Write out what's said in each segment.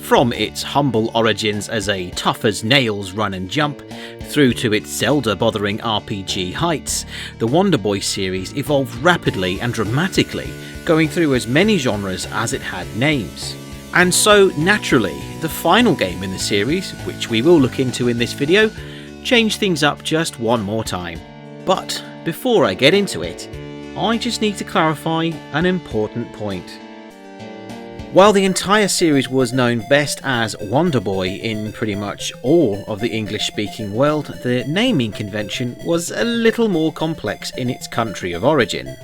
From its humble origins as a tough-as-nails run and jump, through to its Zelda-bothering RPG heights, the Wonder Boy series evolved rapidly and dramatically, going through as many genres as it had names. And so, naturally, the final game in the series, which we will look into in this video, changed things up just one more time. But before I get into it, I just need to clarify an important point. While the entire series was known best as Wonder Boy in pretty much all of the English-speaking world, the naming convention was a little more complex in its country of origin.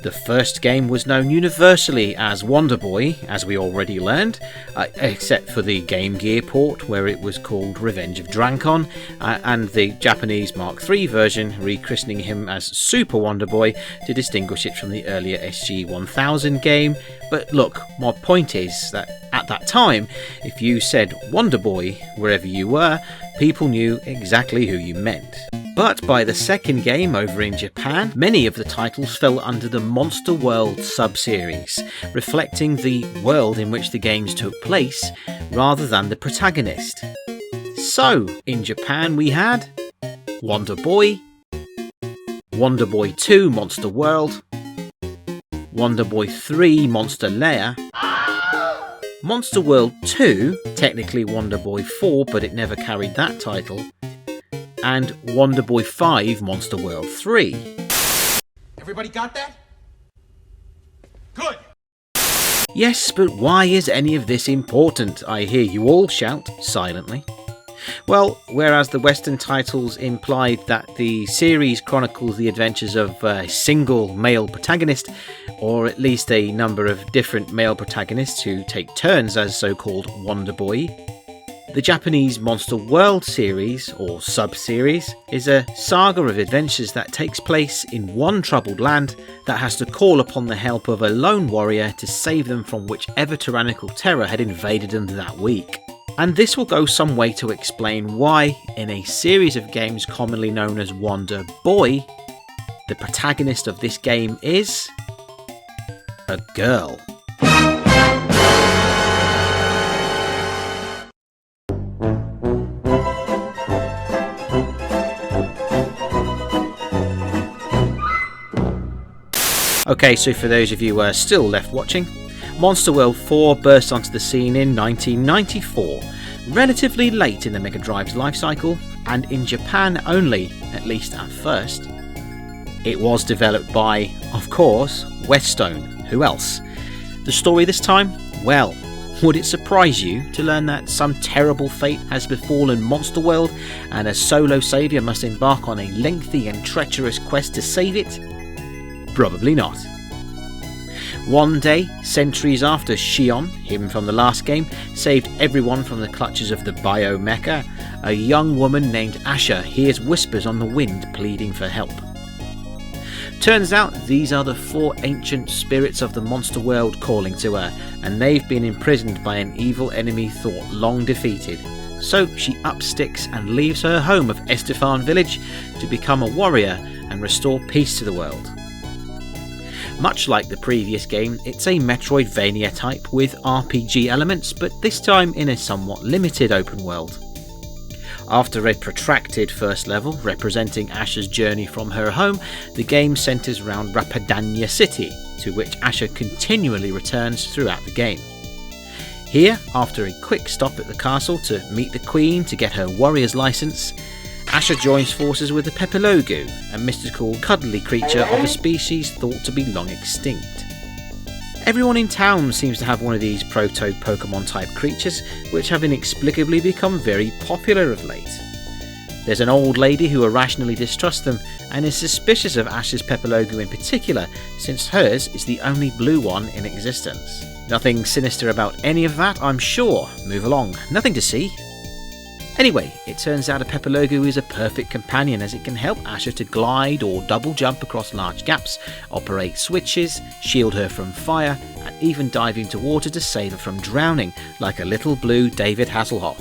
The first game was known universally as Wonder Boy, as we already learned, except for the Game Gear port where it was called Revenge of Drancon, and the Japanese Mark III version rechristening him as Super Wonder Boy to distinguish it from the earlier SG-1000 game. But look, my point is that at that time, if you said Wonder Boy wherever you were, people knew exactly who you meant. But by the second game over in Japan, many of the titles fell under the Monster World sub-series, reflecting the world in which the games took place rather than the protagonist. So, in Japan we had Wonder Boy, Wonder Boy 2 Monster World, Wonder Boy 3 Monster Lair, Monster World 2, technically Wonder Boy 4 but it never carried that title, and Wonder Boy 5 Monster World 3. Everybody got that? Good! Yes, but why is any of this important? I hear you all shout silently. Well, whereas the Western titles implied that the series chronicles the adventures of a single male protagonist, or at least a number of different male protagonists who take turns as so-called Wonder Boy, the Japanese Monster World series, or sub-series, is a saga of adventures that takes place in one troubled land that has to call upon the help of a lone warrior to save them from whichever tyrannical terror had invaded them that week. And this will go some way to explain why, in a series of games commonly known as Wonder Boy, the protagonist of this game is a girl. Okay, so for those of you still left watching, Monster World 4 burst onto the scene in 1994, relatively late in the Mega Drive's life cycle, and in Japan only, at least at first. It was developed by, of course, Westone. Who else? The story this time? Well, would it surprise you to learn that some terrible fate has befallen Monster World and a solo saviour must embark on a lengthy and treacherous quest to save it? Probably not. One day, centuries after Shion, him from the last game, saved everyone from the clutches of the Biomecha, a young woman named Asha hears whispers on the wind pleading for help. Turns out these are the 4 ancient spirits of the monster world calling to her, and they've been imprisoned by an evil enemy thought long defeated. So she up sticks and leaves her home of Estefan village to become a warrior and restore peace to the world. Much like the previous game, it's a Metroidvania type with RPG elements, but this time in a somewhat limited open world. After a protracted first level representing Asha's journey from her home, the game centres around Rapadanya City, to which Asha continually returns throughout the game. Here, after a quick stop at the castle to meet the Queen to get her warrior's license, Asha joins forces with the Pepelogu, a mystical, cuddly creature of a species thought to be long extinct. Everyone in town seems to have one of these proto-Pokemon type creatures, which have inexplicably become very popular of late. There's an old lady who irrationally distrusts them, and is suspicious of Asha's Pepelogu in particular, since hers is the only blue one in existence. Nothing sinister about any of that, I'm sure. Move along. Nothing to see. Anyway, it turns out a Pepelogu is a perfect companion as it can help Asha to glide or double jump across large gaps, operate switches, shield her from fire, and even dive into water to save her from drowning, like a little blue David Hasselhoff.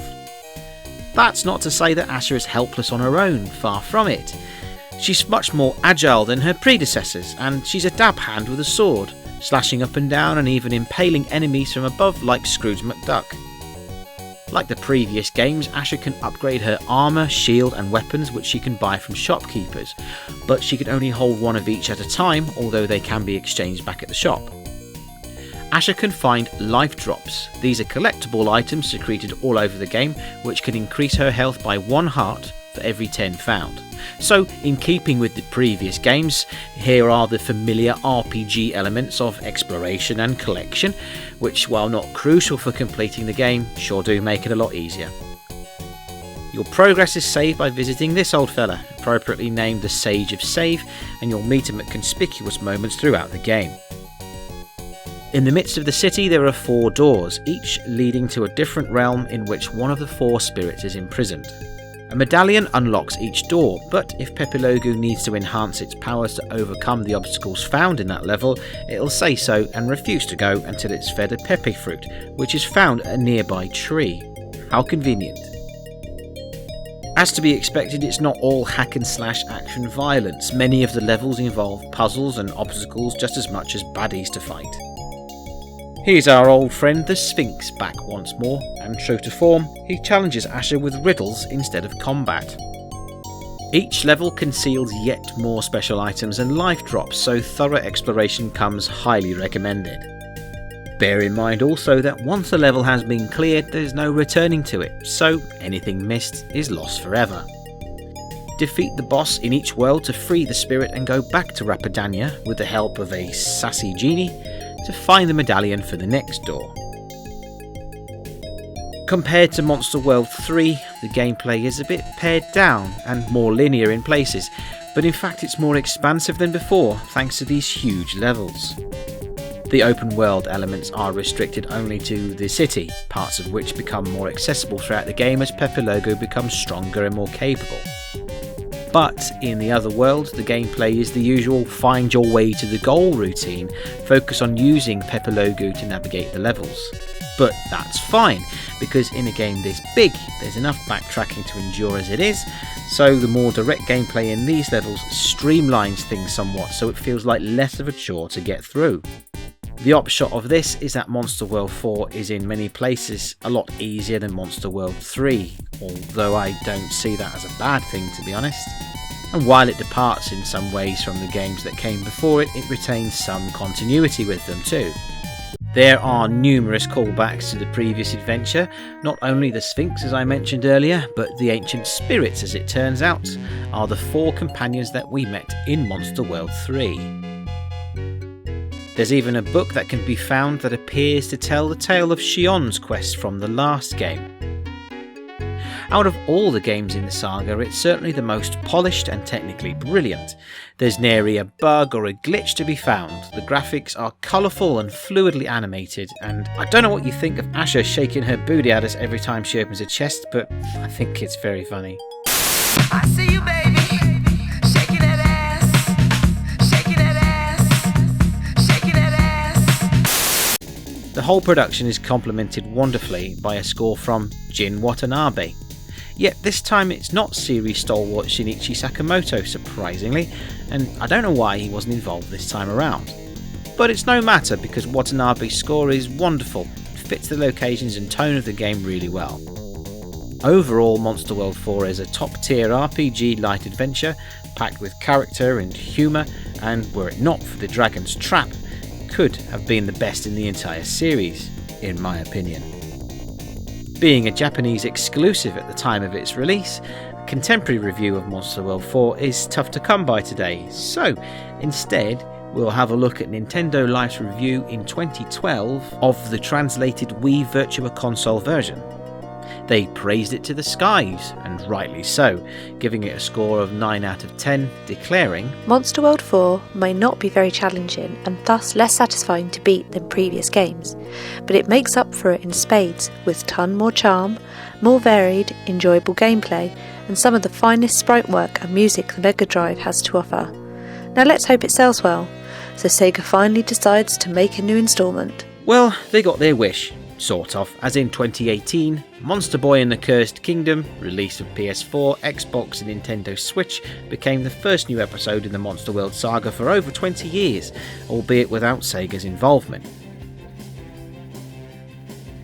That's not to say that Asha is helpless on her own, far from it. She's much more agile than her predecessors, and she's a dab hand with a sword, slashing up and down and even impaling enemies from above like Scrooge McDuck. Like the previous games, Asher can upgrade her armour, shield and weapons, which she can buy from shopkeepers, but she can only hold one of each at a time, although they can be exchanged back at the shop. Asher can find life drops. These are collectible items secreted all over the game, which can increase her health by 1 heart for every 10 found. So, in keeping with the previous games, here are the familiar RPG elements of exploration and collection, which, while not crucial for completing the game, sure do make it a lot easier. Your progress is saved by visiting this old fella, appropriately named the Sage of Save, and you'll meet him at conspicuous moments throughout the game. In the midst of the city there are 4 doors, each leading to a different realm in which one of the 4 spirits is imprisoned. A medallion unlocks each door, but if Pepilogu needs to enhance its powers to overcome the obstacles found in that level, it'll say so and refuse to go until it's fed a Pepe fruit, which is found at a nearby tree. How convenient. As to be expected, it's not all hack and slash action violence. Many of the levels involve puzzles and obstacles just as much as baddies to fight. Here's our old friend the Sphinx back once more, and true to form, he challenges Asher with riddles instead of combat. Each level conceals yet more special items and life drops, so thorough exploration comes highly recommended. Bear in mind also that once a level has been cleared, there's no returning to it, so anything missed is lost forever. Defeat the boss in each world to free the spirit and go back to Rapadania with the help of a sassy genie to find the medallion for the next door. Compared to Monster World 3, the gameplay is a bit pared down and more linear in places, but in fact it's more expansive than before thanks to these huge levels. The open world elements are restricted only to the city, parts of which become more accessible throughout the game as Pepilogu becomes stronger and more capable. But in the other world, the gameplay is the usual find your way to the goal routine, focus on using Pepilogu to navigate the levels. But that's fine, because in a game this big, there's enough backtracking to endure as it is, so the more direct gameplay in these levels streamlines things somewhat so it feels like less of a chore to get through. The upshot of this is that Monster World 4 is in many places a lot easier than Monster World 3, although I don't see that as a bad thing to be honest. And while it departs in some ways from the games that came before it, it retains some continuity with them too. There are numerous callbacks to the previous adventure, not only the Sphinx as I mentioned earlier, but the ancient spirits as it turns out, are the 4 companions that we met in Monster World 3. There's even a book that can be found that appears to tell the tale of Shion's quest from the last game. Out of all the games in the saga, it's certainly the most polished and technically brilliant. There's nary a bug or a glitch to be found. The graphics are colourful and fluidly animated, and I don't know what you think of Asher shaking her booty at us every time she opens her chest, but I think it's very funny. I see you, baby, shaking that ass, shaking that ass, shaking that ass. The whole production is complemented wonderfully by a score from Jin Watanabe. Yet this time it's not series stalwart Shinichi Sakamoto, surprisingly, and I don't know why he wasn't involved this time around. But it's no matter because Watanabe's score is wonderful, it fits the locations and tone of the game really well. Overall, Monster World 4 is a top-tier RPG light adventure, packed with character and humour, and were it not for the Dragon's Trap, could have been the best in the entire series, in my opinion. Being a Japanese exclusive at the time of its release, a contemporary review of Monster World 4 is tough to come by today, so instead we'll have a look at Nintendo Life's review in 2012 of the translated Wii Virtua Console version. They praised it to the skies, and rightly so, giving it a score of 9 out of 10, declaring, Monster World 4 may not be very challenging and thus less satisfying to beat than previous games, but it makes up for it in spades with ton more charm, more varied, enjoyable gameplay, and some of the finest sprite work and music the Mega Drive has to offer. Now let's hope it sells well, so Sega finally decides to make a new instalment. well, they got their wish. Sort of, as in 2018, Monster Boy and the Cursed Kingdom, released for PS4, Xbox and Nintendo Switch, became the first new episode in the Monster World saga for over 20 years, albeit without Sega's involvement.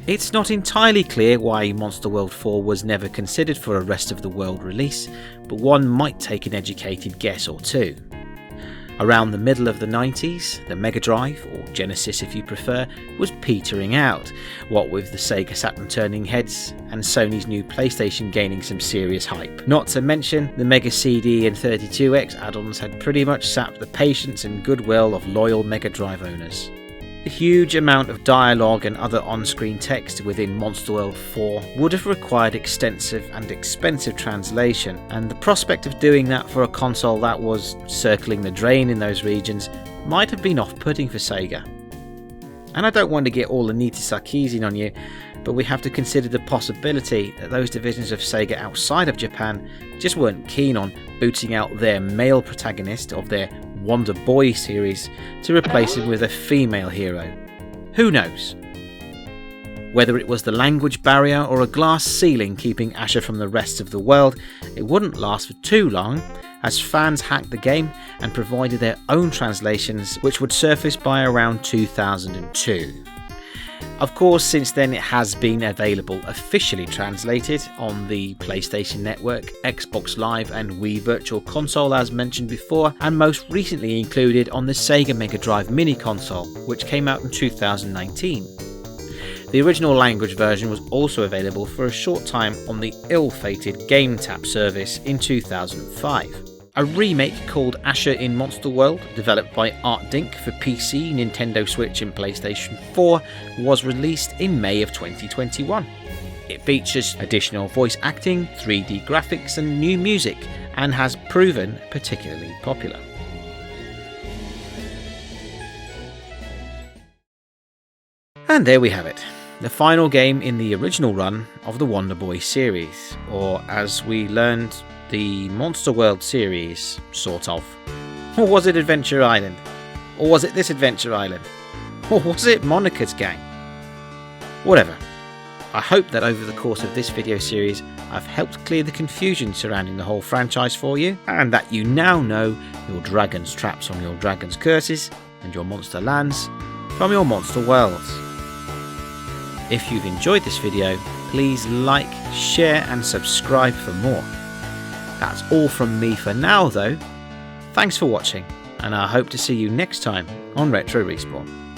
It's not entirely clear why Monster World 4 was never considered for a rest of the world release, but one might take an educated guess or two. Around the middle of the 90s, the Mega Drive, or Genesis if you prefer, was petering out, what with the Sega Saturn turning heads and Sony's new PlayStation gaining some serious hype. Not to mention, the Mega CD and 32X add-ons had pretty much sapped the patience and goodwill of loyal Mega Drive owners. The huge amount of dialogue and other on-screen text within Monster World 4 would have required extensive and expensive translation, and the prospect of doing that for a console that was circling the drain in those regions might have been off-putting for Sega. And I don't want to get all Anita Sarkeesian on you, but we have to consider the possibility that those divisions of Sega outside of Japan just weren't keen on booting out their male protagonist of their Wonder Boy series to replace him with a female hero. Who knows? Whether it was the language barrier or a glass ceiling keeping Asher from the rest of the world, it wouldn't last for too long, as fans hacked the game and provided their own translations, which would surface by around 2002. Of course, since then it has been available officially translated on the PlayStation Network, Xbox Live and Wii Virtual Console as mentioned before, and most recently included on the Sega Mega Drive Mini Console, which came out in 2019. The original language version was also available for a short time on the ill-fated GameTap service in 2005. A remake called Asher in Monster World, developed by ArtDink for PC, Nintendo Switch and PlayStation 4, was released in May of 2021. It features additional voice acting, 3D graphics and new music, and has proven particularly popular. And there we have it, the final game in the original run of the Wonder Boy series, or as we learned, the Monster World series, sort of. Or was it Adventure Island? Or was it this Adventure Island? Or was it Monica's gang? Whatever. I hope that over the course of this video series I've helped clear the confusion surrounding the whole franchise for you, and that you now know your dragon's traps from your dragon's curses and your monster lands from your monster worlds. If you've enjoyed this video, please like, share and subscribe for more. That's all from me for now though. Thanks for watching, and I hope to see you next time on Retro Respawn.